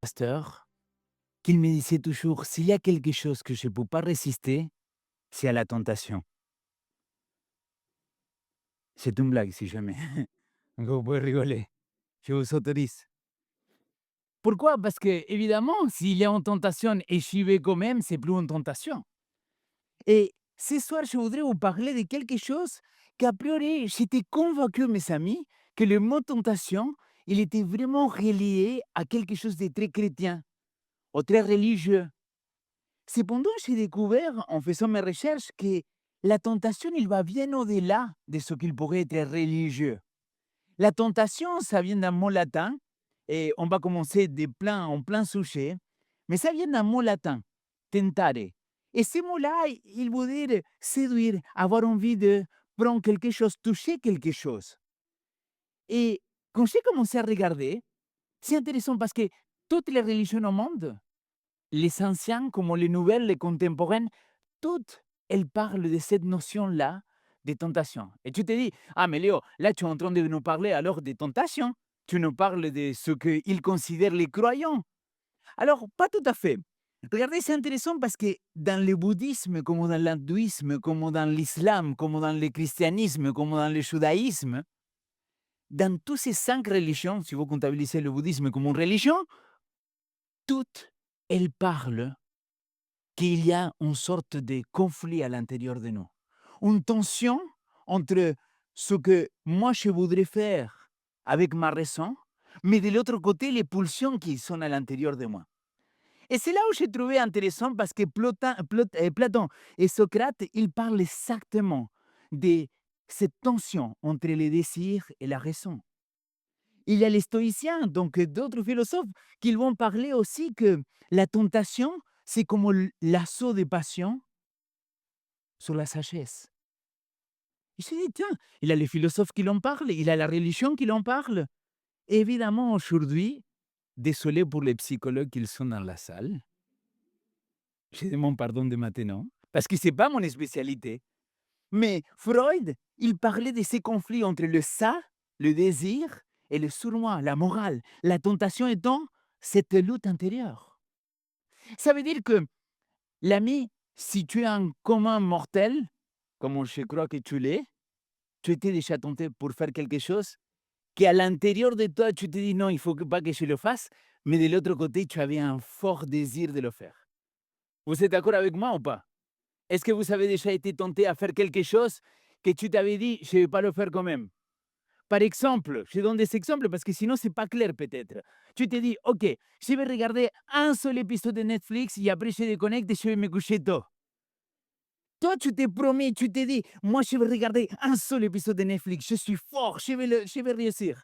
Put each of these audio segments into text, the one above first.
pasteur qu'il me disait toujours, s'il y a quelque chose que je ne peux pas résister, c'est à la tentation. C'est une blague si jamais. Donc vous pouvez rigoler. Je vous autorise. Pourquoi? Parce que évidemment, s'il y a une tentation et j'y vais quand même, c'est plus une tentation. Et ce soir, je voudrais vous parler de quelque chose qu'a priori, j'étais convaincu, mes amis, que le mot tentation, il était vraiment relié à quelque chose de très chrétien, ou très religieux. Cependant, j'ai découvert, en faisant mes recherches, que la tentation, il va bien au-delà de ce qu'il pourrait être religieux. La tentation, ça vient d'un mot latin, et on va commencer en plein sujet, mais ça vient d'un mot latin, tentare. Et ce mot-là, il veut dire séduire, avoir envie de prendre quelque chose, toucher quelque chose. Et quand j'ai commencé à regarder, c'est intéressant parce que toutes les religions au monde, les anciens comme les nouvelles, les contemporaines, toutes, elles parlent de cette notion-là de tentation. Et tu te dis, ah mais Léo, là tu es en train de nous parler alors des tentations. Tu nous parles de ce qu'ils considèrent les croyants. Alors, pas tout à fait. Regardez, c'est intéressant parce que dans le bouddhisme, comme dans l'hindouisme, comme dans l'islam, comme dans le christianisme, comme dans le judaïsme, dans toutes ces 5 religions, si vous comptabilisez le bouddhisme comme une religion, toutes, elles parlent qu'il y a une sorte de conflit à l'intérieur de nous. Une tension entre ce que moi je voudrais faire avec ma raison, mais de l'autre côté, les pulsions qui sont à l'intérieur de moi. Et c'est là où j'ai trouvé intéressant parce que Platon et Socrate, ils parlent exactement de cette tension entre les désirs et la raison. Il y a les stoïciens, donc d'autres philosophes, qui vont parler aussi que la tentation, c'est comme l'assaut des passions sur la sagesse. Il s'est dit, tiens, il y a les philosophes qui l'en parlent, il y a la religion qui l'en parle. Évidemment, aujourd'hui, désolé pour les psychologues qui sont dans la salle, je demande pardon de maintenant, parce que ce n'est pas mon spécialité. Mais Freud, il parlait de ces conflits entre le ça, le désir, et le surmoi, la morale, la tentation étant cette lutte intérieure. Ça veut dire que, l'ami, si tu es un commun mortel, comme je crois que tu l'es, tu étais déjà tenté pour faire quelque chose qu'à l'intérieur de toi, tu te dis non, il ne faut pas que je le fasse, mais de l'autre côté, tu avais un fort désir de le faire. Vous êtes d'accord avec moi ou pas? Est-ce que vous avez déjà été tenté à faire quelque chose que tu t'avais dit, je ne vais pas le faire quand même? Par exemple, je donne des exemples parce que sinon, ce n'est pas clair peut-être. Tu te dis, OK, je vais regarder un seul épisode de Netflix et après je déconnecte et je vais me coucher tôt. Toi, tu t'es promis, tu t'es dit, moi, je vais regarder un seul épisode de Netflix, je suis fort, je vais réussir.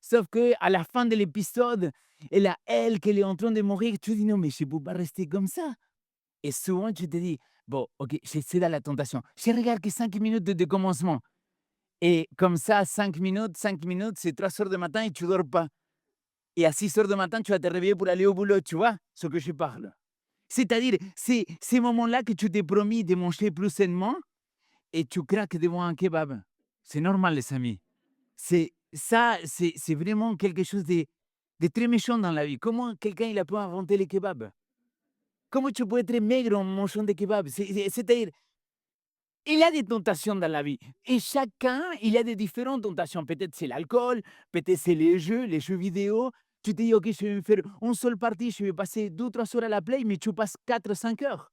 Sauf que à la fin de l'épisode, elle a elle qu'elle est en train de mourir, tu dis, non, mais je ne peux pas rester comme ça. Et souvent, tu te dis, bon, OK, j'essaie dans la tentation. Je regarde que 5 minutes de commencement. Et comme ça, 5 minutes, c'est 3 heures du matin et tu ne dors pas. Et à 6 heures du matin, tu vas te réveiller pour aller au boulot, tu vois ce que je parle? C'est-à-dire, c'est ces moments-là que tu t'es promis de manger plus sainement et tu craques devant un kebab. C'est normal, les amis. C'est ça, c'est vraiment quelque chose de très méchant dans la vie. Comment quelqu'un il a pu inventer les kebabs? Comment tu peux être maigre en mangeant des kebabs? C'est-à-dire, il y a des tentations dans la vie et chacun, il y a des différentes tentations. Peut-être c'est l'alcool, peut-être c'est les jeux vidéo. Tu te dis: «OK, je vais me faire une seule partie, je vais passer 2 3 heures à la play», mais tu passes 4 5 heures.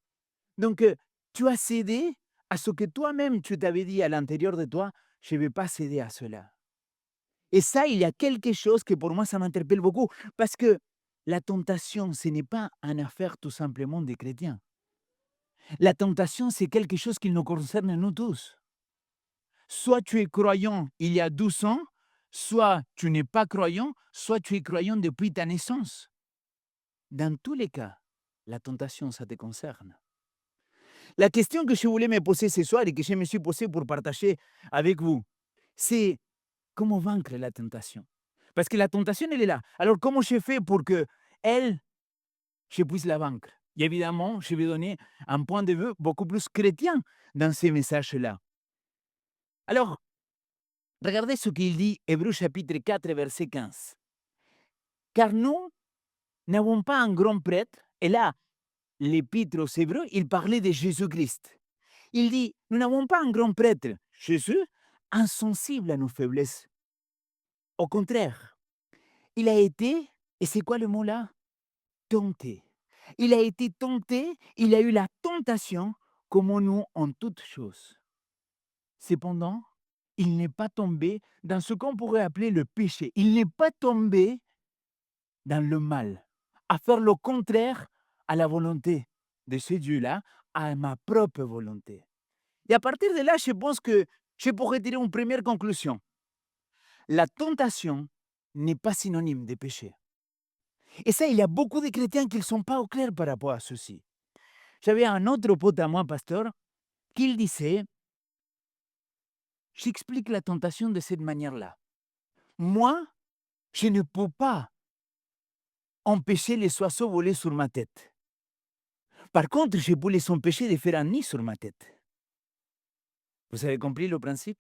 Donc tu as cédé à ce que toi-même tu t'avais dit à l'intérieur de toi: «Je ne vais pas céder à cela». Et ça, il y a quelque chose que pour moi, ça m'interpelle beaucoup parce que la tentation, ce n'est pas une affaire tout simplement des chrétiens. La tentation, c'est quelque chose qui nous concerne nous tous. Soit tu es croyant il y a 12 ans, soit tu n'es pas croyant, soit tu es croyant depuis ta naissance. Dans tous les cas, la tentation, ça te concerne. La question que je voulais me poser ce soir et que je me suis posée pour partager avec vous, c'est comment vaincre la tentation? Parce que la tentation, elle est là. Alors, comment je fais pour que elle, je puisse la vaincre? Et évidemment, je vais donner un point de vue beaucoup plus chrétien dans ces messages-là. Alors, regardez ce qu'il dit Hébreux chapitre 4, verset 15. Car nous n'avons pas un grand prêtre. Et là, l'Épître aux Hébreux, il parlait de Jésus-Christ. Il dit, nous n'avons pas un grand prêtre, Jésus, insensible à nos faiblesses. Au contraire, il a été, et c'est quoi le mot là? Tenté. Il a été tenté, il a eu la tentation comme nous en toutes choses. Cependant, il n'est pas tombé dans ce qu'on pourrait appeler le péché. Il n'est pas tombé dans le mal, à faire le contraire à la volonté de ce Dieu-là, à ma propre volonté. Et à partir de là, je pense que je pourrais tirer une première conclusion. La tentation n'est pas synonyme de péché. Et ça, il y a beaucoup de chrétiens qui ne sont pas au clair par rapport à ceci. J'avais un autre pote à moi, pasteur, qui disait, j'explique la tentation de cette manière-là. Moi, je ne peux pas empêcher les oiseaux de voler sur ma tête. Par contre, je peux les empêcher de faire un nid sur ma tête. Vous avez compris le principe?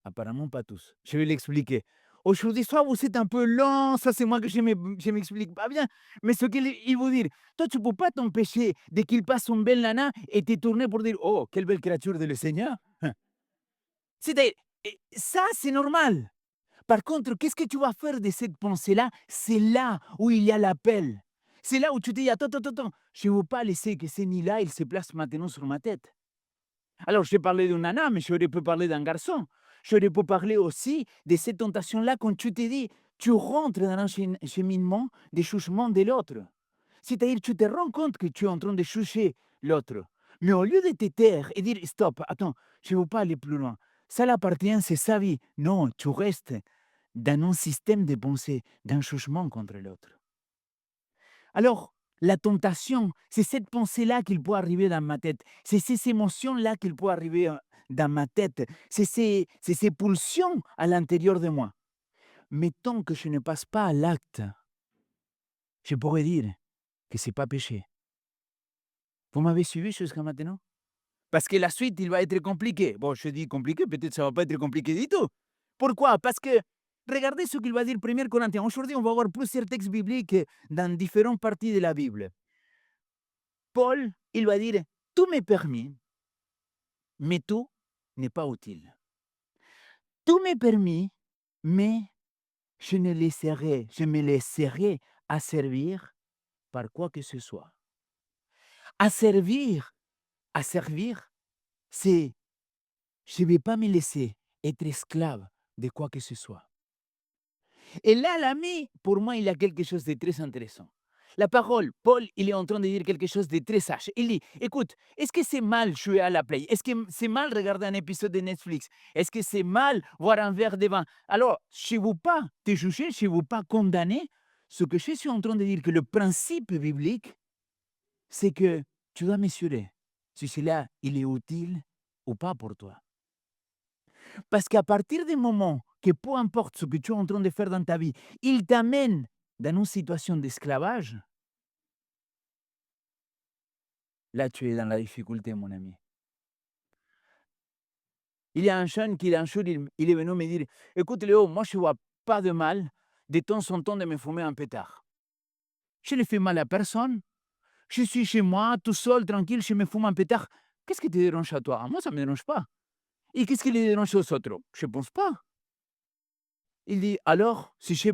Apparemment pas tous. Je vais l'expliquer. Aujourd'hui, soit vous êtes un peu lent, ça c'est moi que je m'explique pas bien, mais ce qu'il veut dire, toi tu ne peux pas t'empêcher dès qu'il passe une belle nana et te tourner pour dire «Oh, quelle belle créature de le Seigneur!» C'est-à-dire, ça c'est normal. Par contre, qu'est-ce que tu vas faire de cette pensée-là? C'est là où il y a l'appel. C'est là où tu te dis «Attends, attends, attends, je ne veux pas laisser que ce nid-là, il se place maintenant sur ma tête.» Alors, j'ai parlé d'une nana, mais j'aurais pu parler d'un garçon. J'aurais pu parler aussi de cette tentation-là quand tu te dis, tu rentres dans un cheminement de jugement de l'autre. C'est-à-dire, tu te rends compte que tu es en train de juger l'autre. Mais au lieu de te taire et dire, stop, attends, je ne veux pas aller plus loin. Ça l'appartient, c'est sa vie. Non, tu restes dans un système de pensée, d'un jugement contre l'autre. Alors, la tentation, c'est cette pensée-là qu'il peut arriver dans ma tête. C'est ces émotions-là qu'il peut arriver dans ma tête. C'est ces pulsions à l'intérieur de moi. Mais tant que je ne passe pas à l'acte, je pourrais dire que ce n'est pas péché. Vous m'avez suivi jusqu'à maintenant? Parce que la suite, il va être compliqué. Bon, je dis compliqué, peut-être ça ne va pas être compliqué du tout. Pourquoi? Parce que regardez ce qu'il va dire 1 Corinthiens. Aujourd'hui, on va voir plusieurs textes bibliques dans différentes parties de la Bible. Paul, il va dire, tout m'est permis, mais tout n'est pas utile. Tout m'est permis, mais je me laisserai asservir par quoi que ce soit. Asservir, c'est je ne vais pas me laisser être esclave de quoi que ce soit. Et là, l'ami, pour moi, il y a quelque chose de très intéressant. La parole, Paul, il est en train de dire quelque chose de très sage. Il dit, écoute, est-ce que c'est mal jouer à la play? Est-ce que c'est mal regarder un épisode de Netflix? Est-ce que c'est mal boire un verre de vin? Alors, je ne veux pas te juger, je ne veux pas condamner. Ce que je suis en train de dire, que le principe biblique, c'est que tu dois mesurer si cela, il est utile ou pas pour toi. Parce qu'à partir du moment que peu importe ce que tu es en train de faire dans ta vie, il t'amène dans une situation d'esclavage, là tu es dans la difficulté, mon ami. Il y a un jeune qui, un jour, il est venu me dire, écoute Léo, moi je ne vois pas de mal de temps en temps de me fumer un pétard. Je ne fais mal à personne. Je suis chez moi, tout seul, tranquille, je me fume un pétard. Qu'est-ce qui te dérange à toi? Moi, ça ne me dérange pas. Et qu'est-ce qui les dérange aux autres? Je ne pense pas. Il dit, alors, si je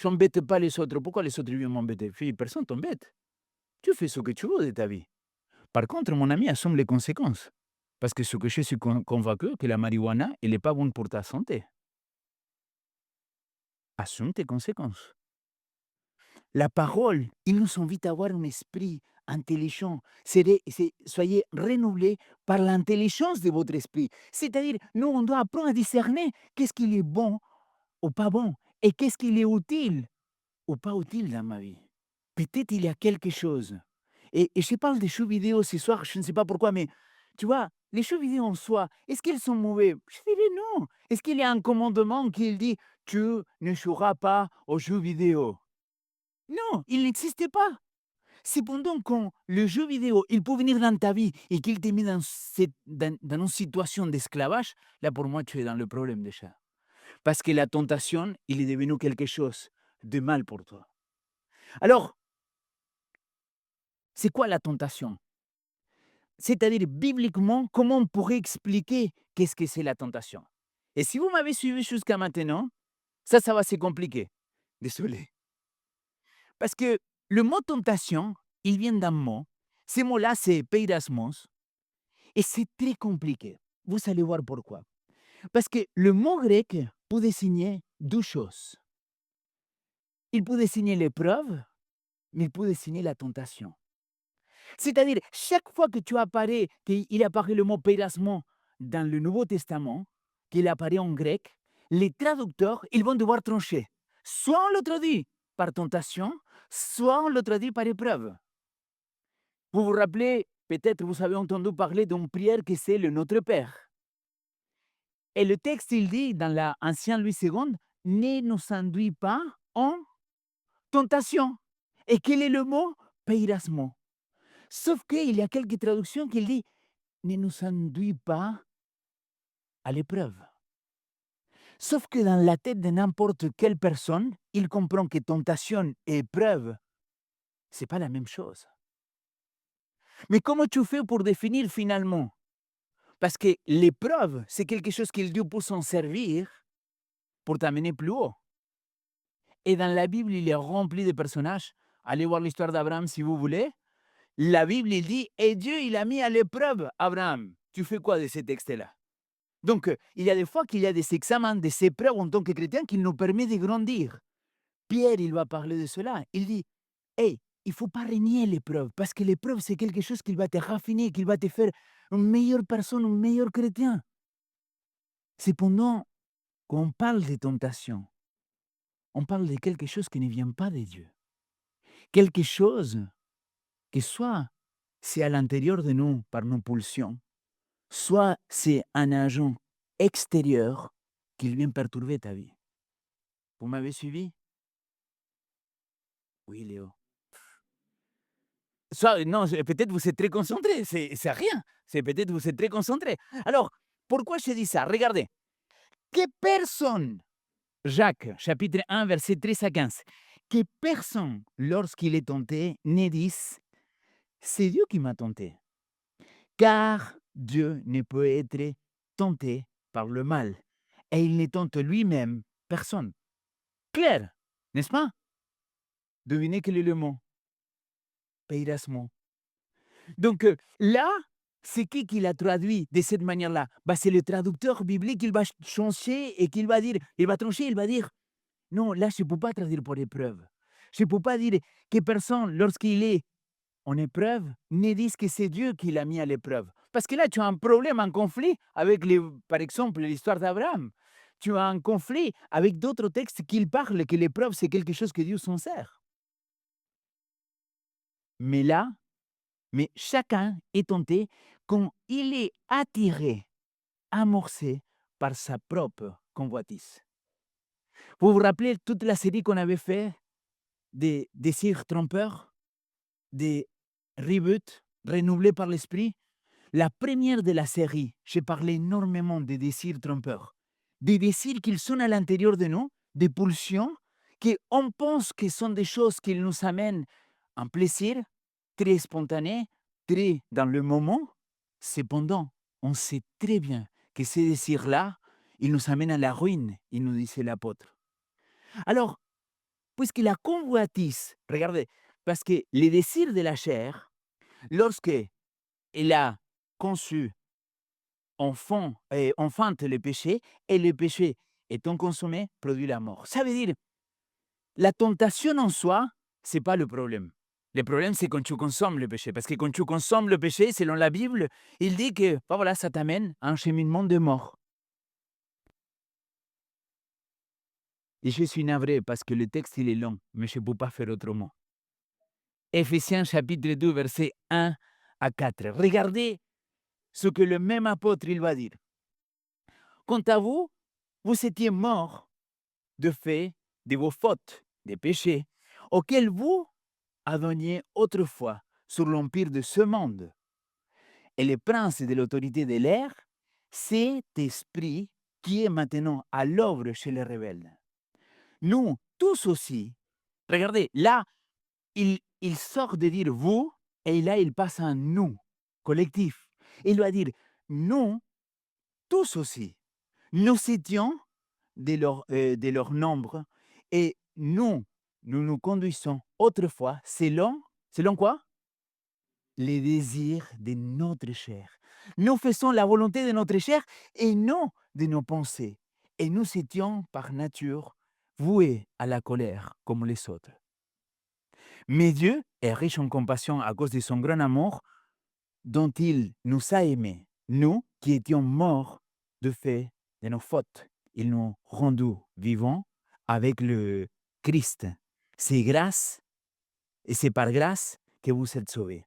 n'embête pas les autres, pourquoi les autres viennent m'embêter? Personne t'embête. Tu fais ce que tu veux de ta vie. Par contre, mon ami, assume les conséquences. Parce que ce que je suis convaincu, que la marijuana, elle n'est pas bonne pour ta santé. Assume tes conséquences. La parole, il nous invite à avoir un esprit intelligent. Soyez renouvelés par l'intelligence de votre esprit. C'est-à-dire, nous, on doit apprendre à discerner qu'est-ce qui est bon ou pas bon et qu'est-ce qui est utile ou pas utile dans ma vie. Peut-être il y a quelque chose. Et je parle des jeux vidéo ce soir, je ne sais pas pourquoi, mais tu vois, les jeux vidéo en soi, est-ce qu'ils sont mauvais? Je dirais non. Est-ce qu'il y a un commandement qui dit tu ne joueras pas aux jeux vidéo? Non, il n'existait pas. Cependant, quand le jeu vidéo, il peut venir dans ta vie et qu'il te met dans une situation d'esclavage, là pour moi, tu es dans le problème déjà. Parce que la tentation, il est devenu quelque chose de mal pour toi. Alors, c'est quoi la tentation? C'est-à-dire, bibliquement, comment on pourrait expliquer qu'est-ce que c'est la tentation? Et si vous m'avez suivi jusqu'à maintenant, ça va se compliquer. Désolé. Parce que le mot tentation, il vient d'un mot. Ce mot-là, c'est peirasmos. Et c'est très compliqué. Vous allez voir pourquoi. Parce que le mot grec peut désigner deux choses. Il peut désigner l'épreuve, mais il peut désigner la tentation. C'est-à-dire, chaque fois que tu apparais, qu'il apparaît le mot peirasmos dans le Nouveau Testament, qu'il apparaît en grec, les traducteurs, ils vont devoir trancher. Soit on le traduit par tentation, soit on le traduit par épreuve. Vous vous rappelez, peut-être vous avez entendu parler d'une prière que c'est le Notre Père. Et le texte, il dit dans l'Ancien Louis II, ne nous induis pas en tentation. Et quel est le mot? Peirasmos. Sauf qu'il y a quelques traductions qui disent ne nous induis pas à l'épreuve. Sauf que dans la tête de n'importe quelle personne, il comprend que tentation et épreuve, c'est pas la même chose. Mais comment tu fais pour définir finalement? Parce que l'épreuve, c'est quelque chose que Dieu peut s'en servir pour t'amener plus haut. Et dans la Bible, il est rempli de personnages. Allez voir l'histoire d'Abraham si vous voulez. La Bible, il dit, et Dieu, il a mis à l'épreuve Abraham. Tu fais quoi de ces textes-là? Donc, il y a des fois qu'il y a des examens, des épreuves en tant que chrétien qui nous permettent de grandir. Pierre, il va parler de cela. Il dit, hey, il ne faut pas renier l'épreuve, parce que l'épreuve, c'est quelque chose qui va te raffiner, qui va te faire une meilleure personne, un meilleur chrétien. Cependant, quand on parle de tentation, on parle de quelque chose qui ne vient pas de Dieu. Quelque chose que soit c'est à l'intérieur de nous par nos pulsions, soit c'est un agent extérieur qui vient perturber ta vie. Vous m'avez suivi? Oui, Léo. Soit, non, peut-être vous êtes très concentré, c'est rien. C'est peut-être vous êtes très concentré. Alors, pourquoi je dis ça? Regardez. Que personne, Jacques, chapitre 1, verset 13 à 15, que personne, lorsqu'il est tenté, ne dise, c'est Dieu qui m'a tenté. Car Dieu ne peut être tenté par le mal. Et il ne tente lui-même personne. Clair, n'est-ce pas? Devinez quel est le mot? Peirasmos. Donc là, c'est qui l'a traduit de cette manière-là? Bah, c'est le traducteur biblique, il va changer et qu'il va dire, il va trancher, il va dire, non, là, je ne peux pas traduire pour épreuve. Je ne peux pas dire que personne, lorsqu'il est en épreuve, ne dise que c'est Dieu qui l'a mis à l'épreuve. Parce que là, tu as un problème, un conflit avec, par exemple, l'histoire d'Abraham. Tu as un conflit avec d'autres textes qui parlent que l'épreuve, c'est quelque chose que Dieu s'en sert. Mais là, chacun est tenté quand il est attiré, amorcé par sa propre convoitise. Vous vous rappelez toute la série qu'on avait fait des désirs trompeurs, des reboots renouvelés par l'esprit? La première de la série, j'ai parlé énormément des désirs trompeurs, des désirs qui sont à l'intérieur de nous, des pulsions qu'on pense que sont des choses qui nous amènent un plaisir très spontané, très dans le moment. Cependant, on sait très bien que ces désirs-là, ils nous amènent à la ruine, il nous disait l'apôtre. Alors, puisque la convoitise, regardez, parce que les désirs de la chair, lorsque elle a conçu, enfante le péché, et le péché étant consommé, produit la mort. Ça veut dire, la tentation en soi, ce n'est pas le problème. Le problème, c'est quand tu consommes le péché. Parce que quand tu consommes le péché, selon la Bible, il dit que bah voilà, ça t'amène à un cheminement de mort. Et je suis navré parce que le texte, il est long, mais je ne peux pas faire autrement. Éphésiens chapitre 2, versets 1 à 4. Regardez ce que le même apôtre, il va dire. Quant à vous, vous étiez morts de fait de vos fautes, des péchés, auxquels vous adonniez autrefois sur l'empire de ce monde. Et le prince de l'autorité de l'air, cet esprit qui est maintenant à l'œuvre chez les rebelles. Nous, tous aussi, regardez, là, il sort de dire vous et là, il passe à un nous collectif. Il doit dire nous, tous aussi, nous étions de leur nombre et nous nous conduisons autrefois selon quoi? Les désirs de notre chair. Nous faisons la volonté de notre chair et non de nos pensées. Et nous étions par nature voués à la colère comme les autres. Mais Dieu est riche en compassion à cause de son grand amour dont il nous a aimés, nous qui étions morts de fait de nos fautes. Il nous rendu vivants avec le Christ. C'est grâce et c'est par grâce que vous êtes sauvés.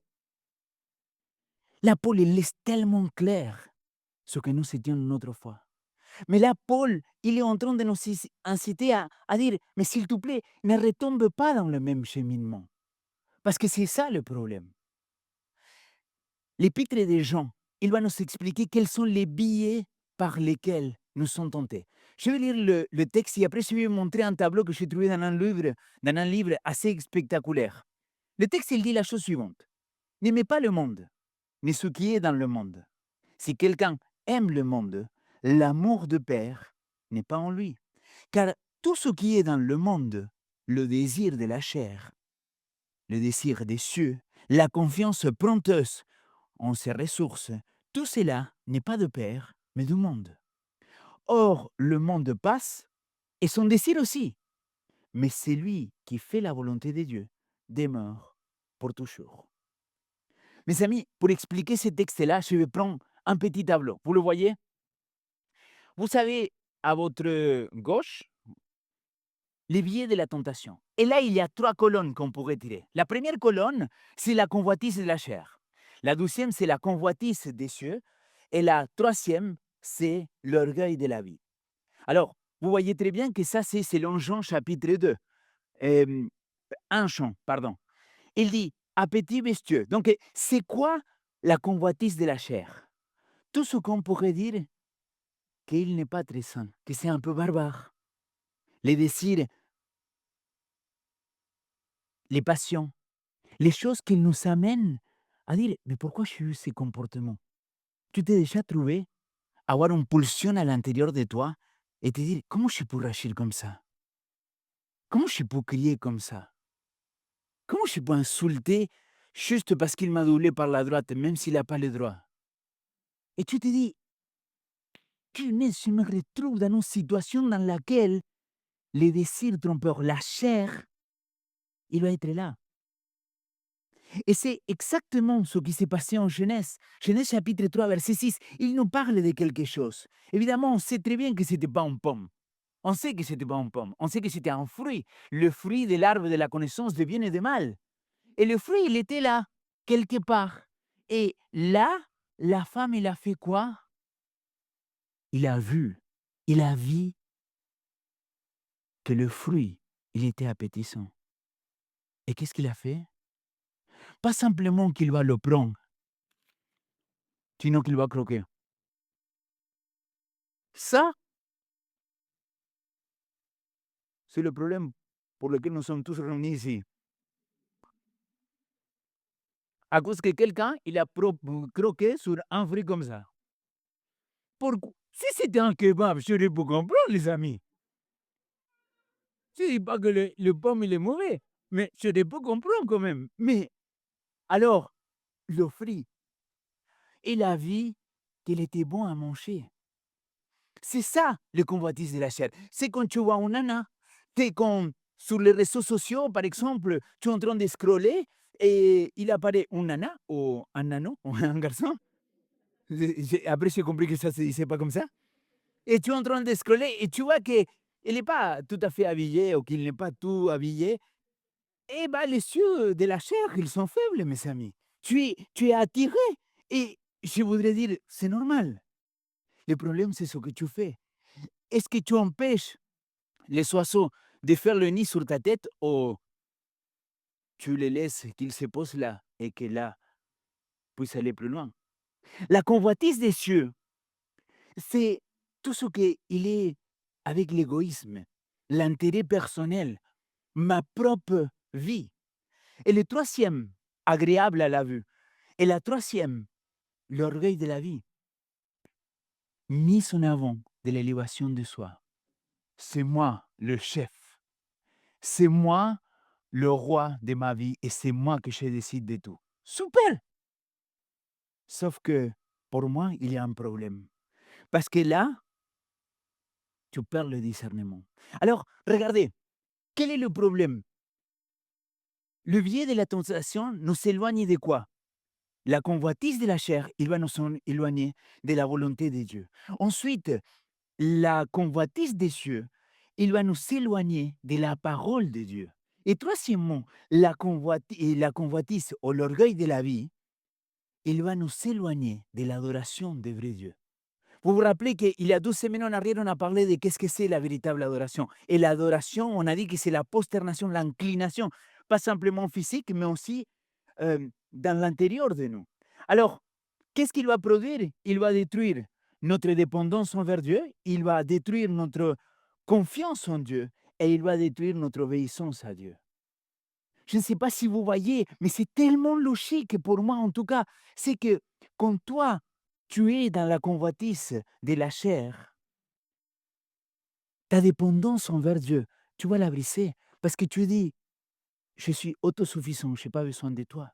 Là, Paul, il laisse tellement clair ce que nous étions une autre fois. Mais là, Paul, il est en train de nous inciter à dire, mais s'il te plaît, ne retombe pas dans le même cheminement. Parce que c'est ça le problème. L'épître des Jean, il va nous expliquer quels sont les billets par lesquels nous sommes tentés. Je vais lire le texte et après je vais vous montrer un tableau que j'ai trouvé dans un livre assez spectaculaire. Le texte, il dit la chose suivante. N'aimez pas le monde, ni ce qui est dans le monde. Si quelqu'un aime le monde, l'amour de Père n'est pas en lui. Car tout ce qui est dans le monde, le désir de la chair, le désir des cieux, la confiance prompteuse en ses ressources, tout cela n'est pas de Père, mais du monde. Or, le monde passe et son désir aussi. Mais c'est lui qui fait la volonté de Dieu demeure pour toujours. Mes amis, pour expliquer ce texte-là, je vais prendre un petit tableau. Vous le voyez? Vous savez, à votre gauche, les billets de la tentation. Et là, il y a 3 colonnes qu'on pourrait tirer. La première colonne, c'est la convoitise de la chair. La deuxième, c'est la convoitise des cieux. Et la troisième, c'est l'orgueil de la vie. Alors, vous voyez très bien que ça, c'est selon Jean chapitre 2. 1 Jean, pardon. Il dit, appétit bestieux. Donc, c'est quoi la convoitise de la chair? Tout ce qu'on pourrait dire qu'il n'est pas très sain, que c'est un peu barbare. Les désirs, les passions, les choses qui nous amènent à dire, mais pourquoi j'ai eu ces comportements? Tu t'es déjà trouvé avoir une pulsion à l'intérieur de toi et te dire, comment je peux agir comme ça? Comment je peux crier comme ça? Comment je peux insulter juste parce qu'il m'a doublé par la droite, même s'il n'a pas le droit? Et tu te dis, punaise, je me retrouve dans une situation dans laquelle les désirs trompeurs, la chair, il va être là. Et c'est exactement ce qui s'est passé en Genèse. Genèse chapitre 3, verset 6, il nous parle de quelque chose. Évidemment, on sait très bien que ce n'était pas une pomme. On sait que ce n'était pas une pomme. On sait que c'était un fruit. Le fruit de l'arbre de la connaissance de bien et de mal. Et le fruit, il était là, quelque part. Et là, la femme, il a fait quoi? Il a vu. Il a vu que le fruit, il était appétissant. Et qu'est-ce qu'il a fait? Pas simplement qu'il va le prendre, sinon qu'il va croquer. Ça, c'est le problème pour lequel nous sommes tous réunis ici. À cause que quelqu'un, il a croqué sur un fruit comme ça. Pourquoi? Si c'était un kebab, je peux comprendre, les amis. Je ne dis pas que le pomme, il est mauvais, mais je peux comprendre quand même. Mais alors, le fruit, il a vu qu'il était bon à manger. C'est ça, le convoitise de la chair. C'est quand tu vois un nana, t'es comme sur les réseaux sociaux, par exemple, tu es en train de scroller et il apparaît un nana ou un nano ou un garçon. Après, j'ai compris que ça ne se disait pas comme ça. Et tu es en train de scroller et tu vois qu'il n'est pas tout à fait habillé ou qu'il n'est pas tout habillé. Eh bien, les yeux de la chair, ils sont faibles, mes amis. Tu es attiré. Et je voudrais dire, c'est normal. Le problème, c'est ce que tu fais. Est-ce que tu empêches les oiseaux de faire le nid sur ta tête ou tu les laisses qu'ils se posent là et que là puissent aller plus loin? La convoitise des cieux, c'est tout ce qui est avec l'égoïsme, l'intérêt personnel, ma propre vie. Et le troisième, agréable à la vue. Et la troisième, l'orgueil de la vie, mise en avant de l'élévation de soi. C'est moi le chef. C'est moi le roi de ma vie et c'est moi que je décide de tout. Super! Sauf que pour moi, il y a un problème. Parce que là, tu perds le discernement. Alors, regardez, quel est le problème? Le biais de la tentation nous éloigne de quoi? La convoitise de la chair, il va nous éloigner de la volonté de Dieu. Ensuite, la convoitise des cieux, il va nous éloigner de la parole de Dieu. Et troisièmement, la convoitise ou l'orgueil de la vie, il va nous éloigner de l'adoration de vrai Dieu. Vous vous rappelez qu'il y a 12 semaines en arrière, on a parlé de qu'est-ce que c'est la véritable adoration. Et l'adoration, on a dit que c'est la prosternation, l'inclination, pas simplement physique, mais aussi dans l'intérieur de nous. Alors, qu'est-ce qu'il va produire? Il va détruire notre dépendance envers Dieu, il va détruire notre confiance en Dieu et il va détruire notre obéissance à Dieu. Je ne sais pas si vous voyez, mais c'est tellement logique pour moi en tout cas. C'est que quand toi, tu es dans la convoitise de la chair, ta dépendance envers Dieu, tu vas la briser parce que tu dis, je suis autosuffisant, je n'ai pas besoin de toi.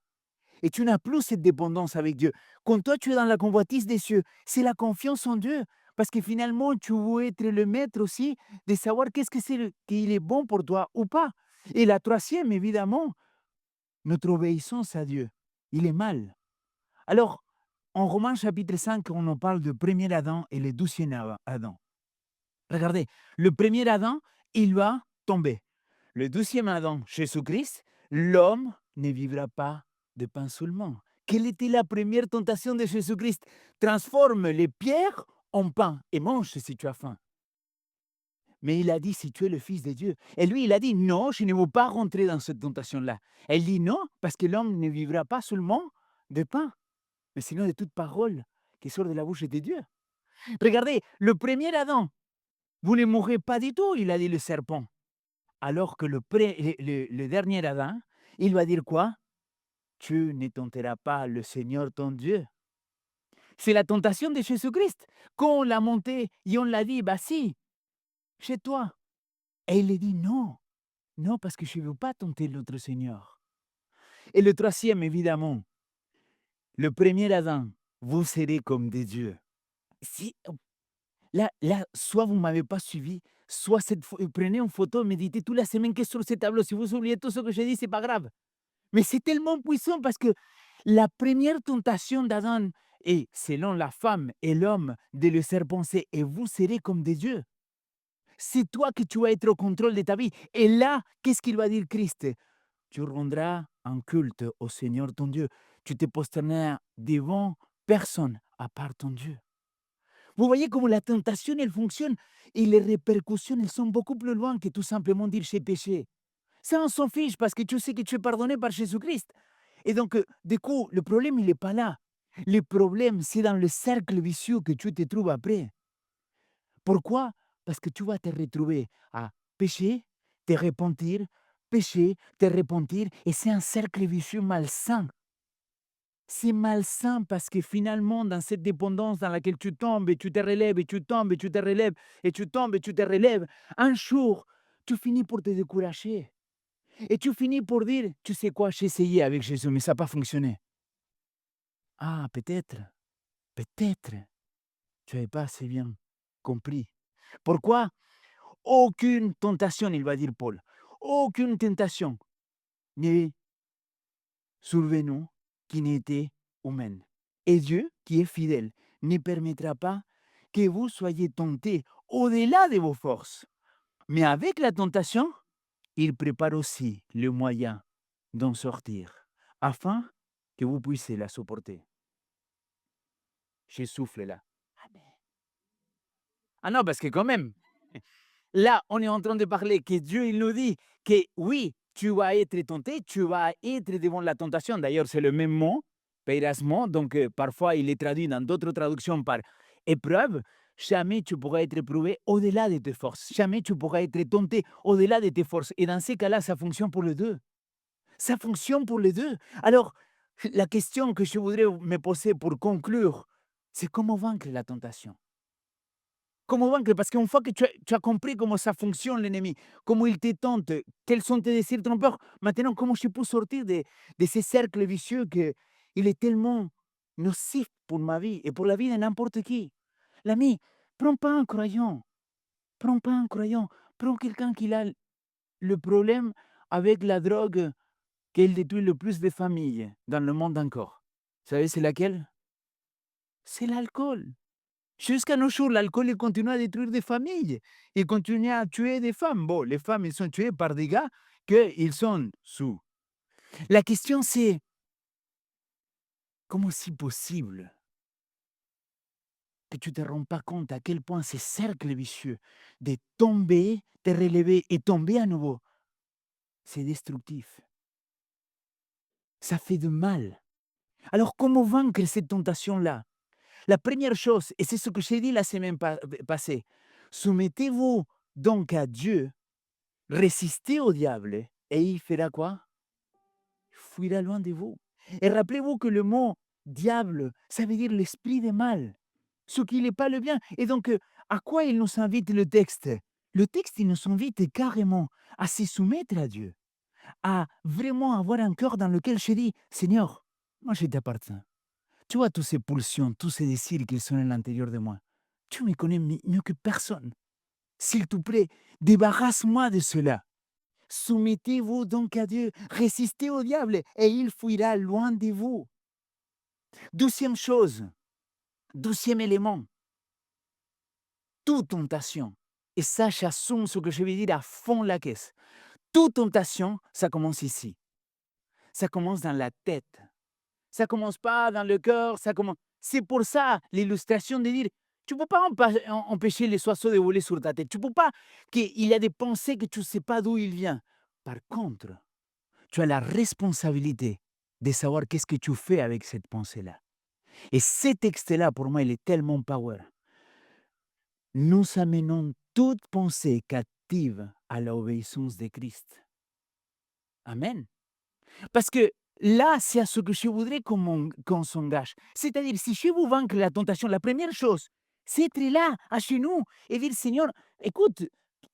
Et tu n'as plus cette dépendance avec Dieu. Quand toi, tu es dans la convoitise des cieux, c'est la confiance en Dieu. Parce que finalement, tu veux être le maître aussi de savoir qu'est-ce que c'est qu'il est bon pour toi ou pas. Et la troisième, évidemment, notre obéissance à Dieu. Il est mal. Alors, en Romains chapitre 5, on en parle de premier Adam et le 12e Adam. Regardez, le premier Adam, il va tomber. Le 12e Adam, Jésus-Christ, l'homme ne vivra pas de pain seulement. Quelle était la première tentation de Jésus-Christ? Transforme les pierres en pain et mange si tu as faim. Mais il a dit, si tu es le Fils de Dieu. Et lui, il a dit, non, je ne veux pas rentrer dans cette tentation-là. Elle dit non, parce que l'homme ne vivra pas seulement de pain, mais sinon de toute parole qui sort de la bouche de Dieu. Regardez, le premier Adam, vous ne mourrez pas du tout, il a dit le serpent. Alors que le dernier Adam, il va dire quoi? Tu ne tenteras pas le Seigneur ton Dieu. C'est la tentation de Jésus-Christ. Quand on l'a monté et on l'a dit, bah si, chez toi. Et il a dit non, non, parce que je ne veux pas tenter notre Seigneur. Et le troisième, évidemment, le premier Adam, vous serez comme des dieux. Si, là, soit vous ne m'avez pas suivi, soit prenez une photo, méditez toute la semaine que sur ce tableau. Si vous oubliez tout ce que j'ai dit, ce n'est pas grave. Mais c'est tellement puissant parce que la première tentation d'Adam est, selon la femme et l'homme, de le faire penser, et vous serez comme des dieux. C'est toi que tu vas être au contrôle de ta vie. Et là, qu'est-ce qu'il va dire Christ? Tu rendras un culte au Seigneur ton Dieu. Tu te prosterneras devant personne à part ton Dieu. Vous voyez comment la tentation, elle fonctionne et les répercussions, elles sont beaucoup plus loin que tout simplement dire j'ai péché. Ça, on s'en fiche parce que tu sais que tu es pardonné par Jésus-Christ. Et donc, du coup, le problème, il n'est pas là. Le problème, c'est dans le cercle vicieux que tu te trouves après. Pourquoi? Parce que tu vas te retrouver à pécher, te repentir, pécher, te repentir, et c'est un cercle vicieux malsain. C'est malsain parce que finalement, dans cette dépendance dans laquelle tu tombes et tu te relèves et tu tombes et tu te relèves et tu tombes et tu te relèves, un jour, tu finis pour te décourager. Et tu finis pour dire, tu sais quoi, j'ai essayé avec Jésus, mais ça n'a pas fonctionné. Ah, peut-être, tu n'avais pas assez bien compris. Pourquoi? Aucune tentation, il va dire Paul, aucune tentation n'est survenue qui n'était humaine. Et Dieu, qui est fidèle, ne permettra pas que vous soyez tentés au-delà de vos forces. Mais avec la tentation, il prépare aussi le moyen d'en sortir, afin que vous puissiez la supporter. Je souffle là. Amen. Ah non, parce que quand même, là, on est en train de parler que Dieu, il nous dit que oui, tu vas être tenté, tu vas être devant la tentation. D'ailleurs, c'est le même mot, peirasmo, donc parfois il est traduit dans d'autres traductions par épreuve. Jamais tu pourras être éprouvé au-delà de tes forces. Jamais tu pourras être tenté au-delà de tes forces. Et dans ces cas-là, ça fonctionne pour les deux. Ça fonctionne pour les deux. Alors, la question que je voudrais me poser pour conclure, c'est comment vaincre la tentation? Comment vaincre? Parce qu'une fois que tu as compris comment ça fonctionne l'ennemi, comment il te tente, quels sont tes désirs trompeurs, maintenant comment je peux sortir de ces cercles vicieux que il est tellement nocif pour ma vie et pour la vie de n'importe qui. L'ami, prends pas un croyant, prends pas un croyant, prends quelqu'un qui a le problème avec la drogue qu'elle détruit le plus de familles dans le monde encore. Vous savez, c'est laquelle? C'est l'alcool. Jusqu'à nos jours, l'alcool, il continue à détruire des familles. Il continue à tuer des femmes. Bon, les femmes, ils sont tuées par des gars qu'ils sont sous. La question, c'est comment c'est possible que tu ne te rends pas compte à quel point ces cercles vicieux de tomber, te relever et tomber à nouveau, c'est destructif. Ça fait de mal. Alors, comment vaincre cette tentation-là? La première chose, et c'est ce que j'ai dit la semaine passée, soumettez-vous donc à Dieu, résistez au diable, et il fera quoi? Il fuira loin de vous. Et rappelez-vous que le mot diable, ça veut dire l'esprit de mal, ce qui n'est pas le bien. Et donc, à quoi il nous invite le texte? Le texte, il nous invite carrément à se soumettre à Dieu, à vraiment avoir un cœur dans lequel je dis, Seigneur, moi je t'appartiens. Tu vois toutes ces pulsions, tous ces désirs qui sont à l'intérieur de moi. Tu me connais mieux que personne. S'il te plaît, débarrasse-moi de cela. Soumettez-vous donc à Dieu, résistez au diable et il fuira loin de vous. Deuxième chose, deuxième élément, toute tentation. Et ça, j'assume ce que je vais dire à fond la caisse. Toute tentation, ça commence ici. Ça commence dans la tête. Ça commence pas dans le cœur, ça commence. C'est pour ça l'illustration de dire, tu peux pas empêcher les oiseaux de voler sur ta tête. Tu peux pas qu'il y a des pensées que tu ne sais pas d'où ils viennent. Par contre, tu as la responsabilité de savoir qu'est-ce que tu fais avec cette pensée-là. Et ce texte-là, pour moi, il est tellement power. Nous amenons toute pensée captive à l'obéissance de Christ. Amen. Parce que là, c'est à ce que je voudrais qu'on s'engage. C'est-à-dire, si je veux vaincre la tentation, la première chose, c'est être là, à genoux, et dire, Seigneur, écoute,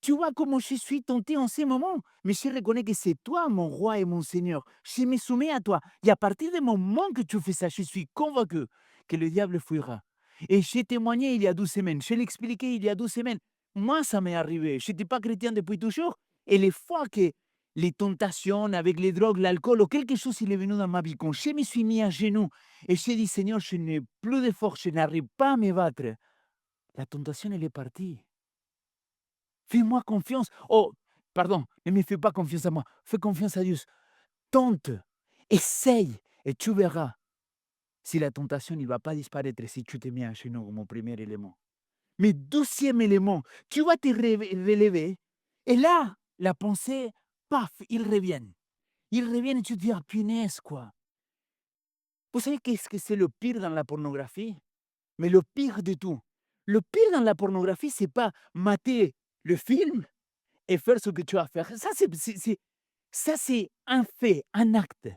tu vois comment je suis tenté en ces moments, mais je reconnais que c'est toi, mon roi et mon Seigneur. Je me soumets à toi. Et à partir du moment que tu fais ça, je suis convaincu que le diable fuira. Et j'ai témoigné il y a 12 semaines. Je l'ai expliqué il y a 12 semaines. Moi, ça m'est arrivé. Je n'étais pas chrétien depuis toujours. Et les fois que les tentations avec les drogues, l'alcool ou quelque chose il est venu dans ma vie. Quand je me suis mis à genoux et j'ai dit, Seigneur, je n'ai plus de force, je n'arrive pas à me battre. La tentation, elle est partie. Fais-moi confiance. Oh, pardon, ne me fais pas confiance à moi. Fais confiance à Dieu. Tente, essaye et tu verras si la tentation ne va pas disparaître si tu te mets à genoux comme mon premier élément. Mais deuxième élément, tu vas te relever et là, la pensée, paf, ils reviennent. Ils reviennent et tu te dis, ah, punaise, quoi. Vous savez qu'est-ce que c'est le pire dans la pornographie? Mais le pire de tout. Le pire dans la pornographie, c'est pas mater le film et faire ce que tu as à faire. Ça, c'est un fait, un acte.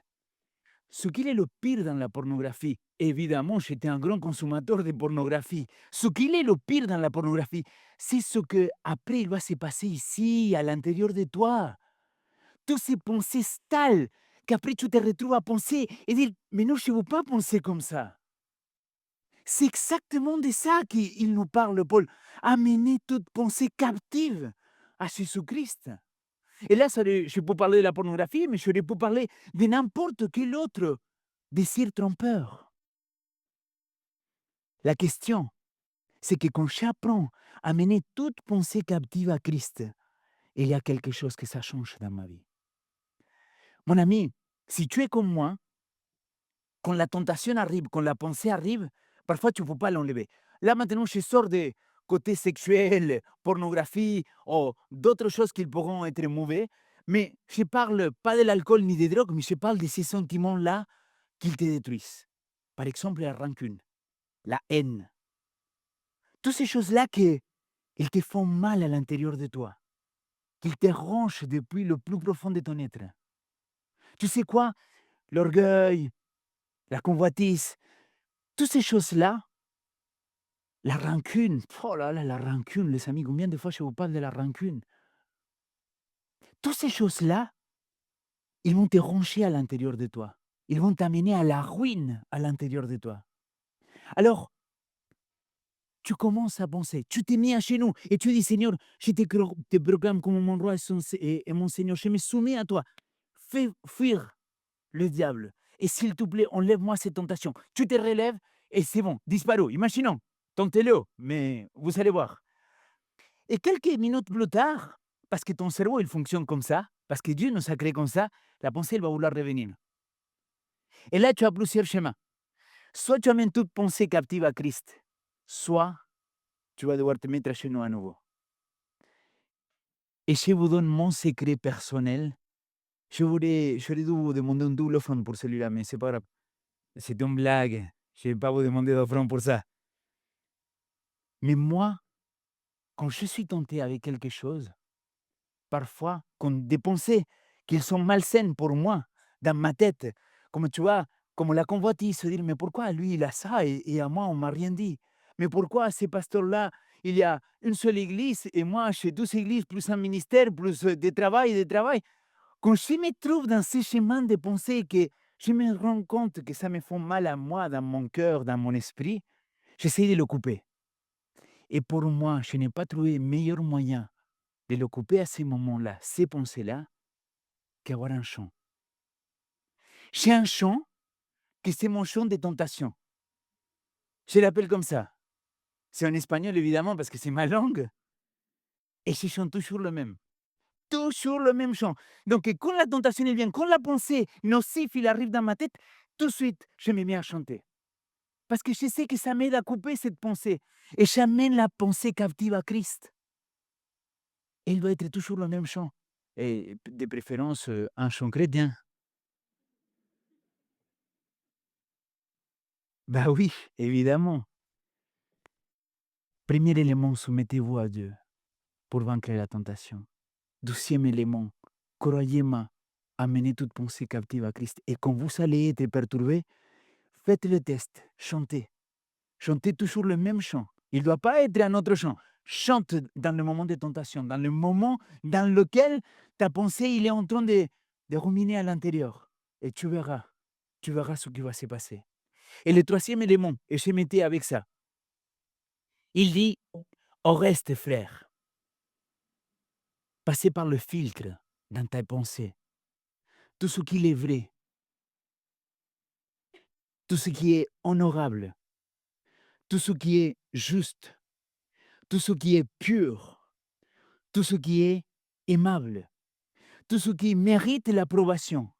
Ce qu'il est le pire dans la pornographie, évidemment, j'étais un grand consommateur de pornographie. Ce qu'il est le pire dans la pornographie, c'est ce que après il va se passer ici, à l'intérieur de toi. Toutes ces pensées stales qu'après tu te retrouves à penser et dire, mais non, je ne veux pas penser comme ça. C'est exactement de ça qu'il nous parle, Paul. Amener toute pensée captive à Jésus-Christ. Et là, je peux parler de la pornographie, mais je peux parler de n'importe quel autre désir trompeur. La question, c'est que quand j'apprends à mener toute pensée captive à Christ, il y a quelque chose que ça change dans ma vie. Mon ami, si tu es comme moi, quand la tentation arrive, quand la pensée arrive, parfois tu ne peux pas l'enlever. Là maintenant, je sors des côtés sexuels, pornographie ou d'autres choses qui pourront être mauvais, mais je ne parle pas de l'alcool ni des drogues, mais je parle de ces sentiments-là qui te détruisent. Par exemple, la rancune, la haine. Toutes ces choses-là qui te font mal à l'intérieur de toi, qui te rongent depuis le plus profond de ton être. Tu sais quoi? L'orgueil, la convoitise, toutes ces choses-là, la rancune, oh là là, la rancune, les amis, combien de fois je vous parle de la rancune? Toutes ces choses-là, ils vont te roncher à l'intérieur de toi. Ils vont t'amener à la ruine à l'intérieur de toi. Alors, tu commences à penser, tu t'es mis à genoux et tu dis: «Seigneur, je te proclame comme mon roi et mon Seigneur, je me soumets à toi. Fais fuir le diable et s'il te plaît, enlève-moi cette tentation». Tu te relèves et c'est bon, disparu. Imaginons, tentez-le, mais vous allez voir. Et quelques minutes plus tard, parce que ton cerveau, il fonctionne comme ça, parce que Dieu nous a créés comme ça, la pensée, elle va vouloir revenir. Et là, tu as plusieurs chemins. Soit tu amènes toute pensée captive à Christ, soit tu vas devoir te mettre à genoux à nouveau. Et je vous donne mon secret personnel. J'aurais dû vous demander une double offrande pour celui-là, mais c'est pas grave. C'était une blague. Je ne vais pas vous demander d'offrande pour ça. Mais moi, quand je suis tenté avec quelque chose, parfois, quand des pensées qui sont malsaines pour moi, dans ma tête, comme tu vois, comme la convoitise, se dire, mais pourquoi lui, il a ça et à moi, on m'a rien dit? Mais pourquoi ces pasteurs-là, il y a une seule église et moi, j'ai 12 églises, plus un ministère, plus des travail. Quand je me trouve dans ces chemins de pensée que je me rends compte que ça me fait mal à moi, dans mon cœur, dans mon esprit, j'essaie de le couper. Et pour moi, je n'ai pas trouvé meilleur moyen de le couper à ces moments-là, ces pensées-là, qu'avoir un chant. J'ai un chant que c'est mon chant de tentation. Je l'appelle comme ça. C'est en espagnol, évidemment, parce que c'est ma langue. Et je chante toujours le même. Toujours le même chant. Donc, quand la tentation elle vient, quand la pensée nocive il arrive dans ma tête, tout de suite, je me mets à chanter. Parce que je sais que ça m'aide à couper cette pensée. Et j'amène la pensée captive à Christ. Et il doit être toujours le même chant. Et de préférence, un chant chrétien. Bah oui, évidemment. Premier élément, soumettez-vous à Dieu pour vaincre la tentation. Deuxième élément, croyez-moi, amenez toute pensée captive à Christ. Et quand vous allez être perturbé, faites le test, chantez. Chantez toujours le même chant. Il ne doit pas être un autre chant. Chante dans le moment de tentation, dans le moment dans lequel ta pensée il est en train de ruminer à l'intérieur. Et tu verras ce qui va se passer. Et le troisième élément, et je m'étais avec ça, il dit, au reste frère, passez par le filtre dans ta pensée. Tout ce qui est vrai, tout ce qui est honorable, tout ce qui est juste, tout ce qui est pur, tout ce qui est aimable, tout ce qui mérite l'approbation,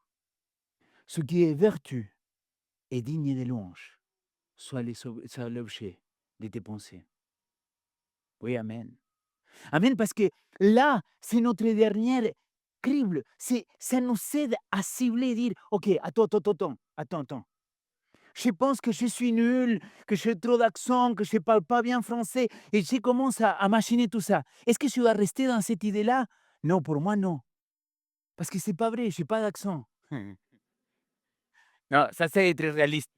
ce qui est vertu et digne de louange, soit l'objet de tes pensées. Oui, amen. Amen, parce que là, c'est notre dernière crible. Ça nous aide à cibler et dire, OK, attends. Je pense que je suis nul, que j'ai trop d'accent, que je ne parle pas bien français, et je commence à machiner tout ça. Est-ce que je dois rester dans cette idée-là? Non, pour moi, non. Parce que c'est pas vrai, je n'ai pas d'accent. Non, ça c'est être réaliste.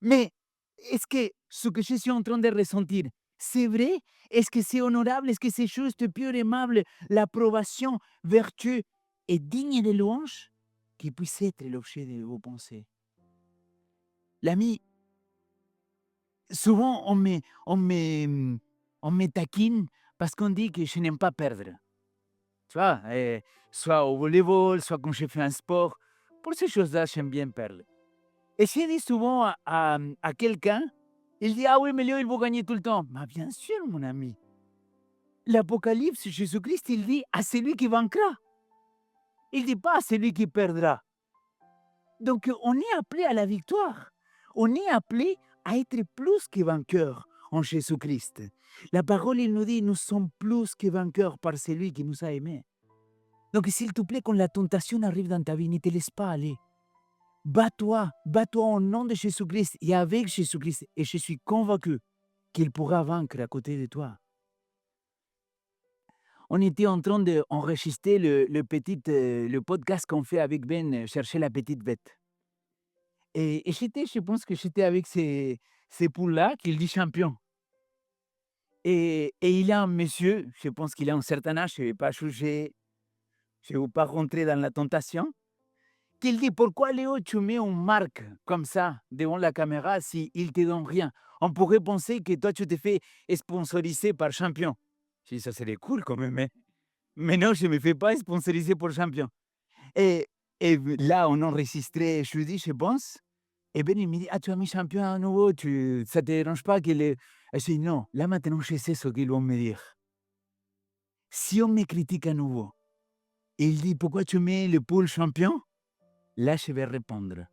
Mais est-ce que ce que je suis en train de ressentir, c'est vrai? Est-ce que c'est honorable? Est-ce que c'est juste, pur, aimable, l'approbation, vertu et digne de louange qui puisse être l'objet de vos pensées? L'ami, souvent on me taquine parce qu'on dit que je n'aime pas perdre. Tu vois? Soit au volleyball, soit quand je fais un sport. Pour ces choses-là, j'aime bien perdre. Et j'ai dit souvent à quelqu'un, il dit: «Ah oui, mais Léo, il va gagner tout le temps». Mais bien sûr, mon ami. L'Apocalypse, Jésus-Christ, il dit: «À celui qui vaincra». Il ne dit pas: «À celui qui perdra». Donc, on est appelé à la victoire. On est appelé à être plus que vainqueurs en Jésus-Christ. La parole, il nous dit: «Nous sommes plus que vainqueurs par celui qui nous a aimés». Donc, s'il te plaît, quand la tentation arrive dans ta vie, ne te laisse pas aller. Bats-toi au nom de Jésus-Christ et avec Jésus-Christ. Et je suis convaincu qu'il pourra vaincre à côté de toi. on était en train d'enregistrer le podcast qu'on fait avec Ben, Chercher la petite bête. Et je pense que j'étais avec ces poules-là qu'il dit champion. Et il y a un monsieur, je pense qu'il a un certain âge, je ne vais pas juger, je ne vais pas rentrer dans la tentation, qu'il dit: «Pourquoi Léo, tu mets une marque comme ça devant la caméra s'il ne te donne rien? On pourrait penser que toi, tu te fais sponsoriser par Champion». Je dis: «Ça serait cool quand même, hein». Mais non, je ne me fais pas sponsoriser pour Champion. Et, et là, on enregistrait jeudi, je pense. Et Ben, il me dit: «Ah, tu as mis Champion à nouveau, ça ne te dérange pas que les...» Et je dis: «Non, là maintenant, je sais ce qu'ils vont me dire. Si on me critique à nouveau, et il dit: "Pourquoi tu mets le poule champion?" Là, je vais répondre: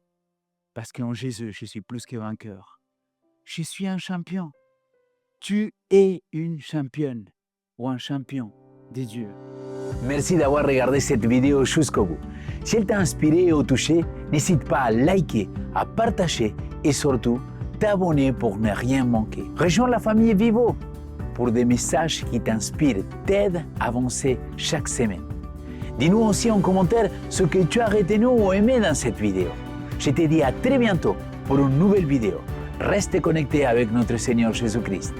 parce qu'en Jésus, je suis plus que vainqueur. Je suis un champion. Tu es une championne ou un champion de Dieu.» Merci d'avoir regardé cette vidéo jusqu'au bout. Si elle t'a inspiré ou touché, n'hésite pas à liker, à partager et surtout t'abonner pour ne rien manquer. Rejoins la famille Vivo pour des messages qui t'inspirent, t'aident à avancer chaque semaine. Dis-nous aussi en commentaire ce que tu as retenu ou aimé dans cette vidéo. Je te dis à très bientôt pour une nouvelle vidéo. Reste connecté avec notre Seigneur Jésus-Christ.